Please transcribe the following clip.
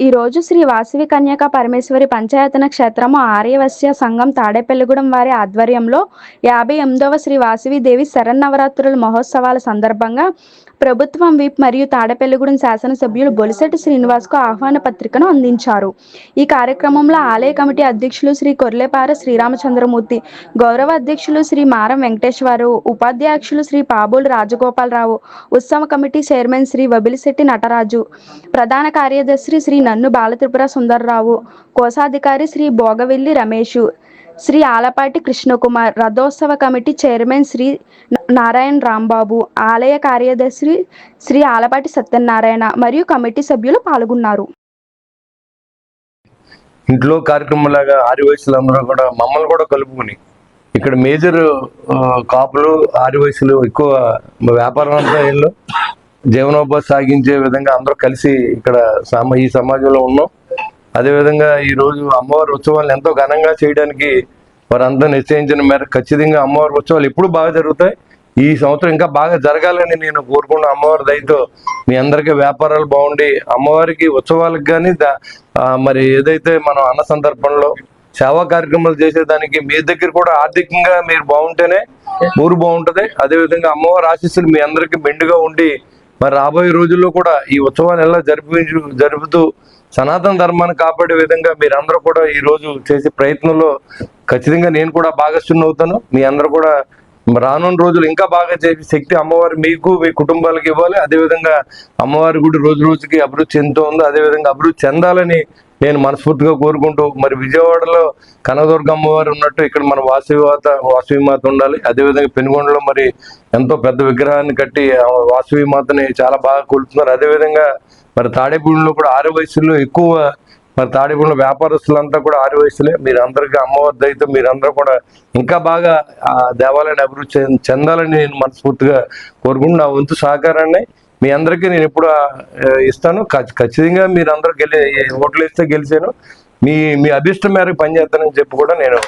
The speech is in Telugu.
ఈరోజు శ్రీ వాసవి కన్యకా పరమేశ్వరి పంచాయతన క్షేత్రము ఆర్యవశ్య సంఘం తాడేపల్లిగూడెం వారి ఆధ్వర్యంలో 58వ శ్రీ వాసవి దేవి శరన్నవరాత్రుల మహోత్సవాల సందర్భంగా ప్రభుత్వం విప్ మరియు తాడేపల్లిగూడెం శాసనసభ్యులు బొలిశెట్టి శ్రీనివాస్కు ఆహ్వాన పత్రికను అందించారు. ఈ కార్యక్రమంలో ఆలయ కమిటీ అధ్యక్షులు శ్రీ కొర్లేపార శ్రీరామచంద్రమూర్తి, గౌరవ అధ్యక్షులు శ్రీ మారం వెంకటేశ్వరరావు, ఉపాధ్యక్షులు శ్రీ పాబోలు రాజగోపాలరావు, ఉత్సవ కమిటీ చైర్మన్ శ్రీ వబిలిశెట్టి నటరాజు, ప్రధాన కార్యదర్శి శ్రీ నన్ను బాలత్రిపుర సుందర్రావు, కోశాధికారి శ్రీ భోగవిల్లి రమేష్, శ్రీ ఆలపాటి కృష్ణకుమార్, రథోత్సవ కమిటీ చైర్మన్ శ్రీ నారాయణ రాంబాబు, ఆలయ కార్యదర్శి శ్రీ ఆలపాటి సత్యనారాయణ మరియు కమిటీ సభ్యులు పాల్గొన్నారు. ఇంట్లో కార్యక్రమంలాగా ఆర్యవైశ్యులందరూ కూడా మమ్మల్ని కూడా కలుపుకుని ఇక్కడ మేజర్ కాపులు ఆర్యవైశ్యులు ఎక్కువ వ్యాపారం అంతా వీళ్ళు జీవనోపాధి సాగించే విధంగా అందరూ కలిసి ఇక్కడ ఈ సమాజంలో ఉన్నాం. అదేవిధంగా ఈరోజు అమ్మవారి ఉత్సవాలను ఎంతో ఘనంగా చేయడానికి వారంతా నిశ్చయించిన మేరకు ఖచ్చితంగా అమ్మవారి ఉత్సవాలు ఎప్పుడు బాగా జరుగుతాయి. ఈ సంవత్సరం ఇంకా బాగా జరగాలని నేను కోరుకున్న అమ్మవారి దయతో మీ అందరికీ వ్యాపారాలు బాగుండి అమ్మవారికి ఉత్సవాలకు కానీ మరి ఏదైతే మనం అన్న సందర్భంలో సేవా కార్యక్రమాలు చేసేదానికి మీ దగ్గర కూడా ఆర్థికంగా మీరు బాగుంటేనే ఊరు బాగుంటుంది. అదేవిధంగా అమ్మవారి ఆశీస్సులు మీ అందరికీ మెండుగా ఉండి మరి రాబోయే రోజుల్లో కూడా ఈ ఉత్సవాన్ని ఎలా జరుపుతూ సనాతన ధర్మాన్ని కాపాడే విధంగా మీరందరూ కూడా ఈ రోజు చేసే ప్రయత్నంలో ఖచ్చితంగా నేను కూడా భాగస్వామ్యం అవుతాను. మీ అందరూ కూడా రానున్న రోజులు ఇంకా బాగా చేసే శక్తి అమ్మవారి మీకు మీ కుటుంబాలకు ఇవ్వాలి. అదేవిధంగా అమ్మవారి గుడి రోజు రోజుకి అభివృద్ధి చెందుతూ ఉంది. అదేవిధంగా అభివృద్ధి చెందాలని నేను మనస్ఫూర్తిగా కోరుకుంటూ మరి విజయవాడలో కనకదుర్గ అమ్మవారు ఉన్నట్టు ఇక్కడ మన వాసవి మాత ఉండాలి. అదేవిధంగా పెనుగొండలో మరి ఎంతో పెద్ద విగ్రహాన్ని కట్టి వాసవి మాతని చాలా బాగా కొలుతున్నారు. అదేవిధంగా మరి తాడేపూడిలో కూడా ఆర్యవైశ్యులు ఎక్కువ, మరి తాడేపూడిలో వ్యాపారస్తులంతా కూడా ఆర్యవైశ్యులే. మీరందరికీ అమ్మవారి దయతో మీరందరూ కూడా ఇంకా బాగా ఆ దేవాలయాన్ని అభివృద్ధి చెందాలని నేను మనస్ఫూర్తిగా కోరుకుంటూ నా వంతు సహకారాన్ని మీ అందరికీ నేను ఎప్పుడు ఇస్తాను. ఖచ్చితంగా మీరందరూ ఓట్లు వేస్తే గెలిచాను. మీ అభిష్టం మేరకు పనిచేస్తానని చెప్పి కూడా నేను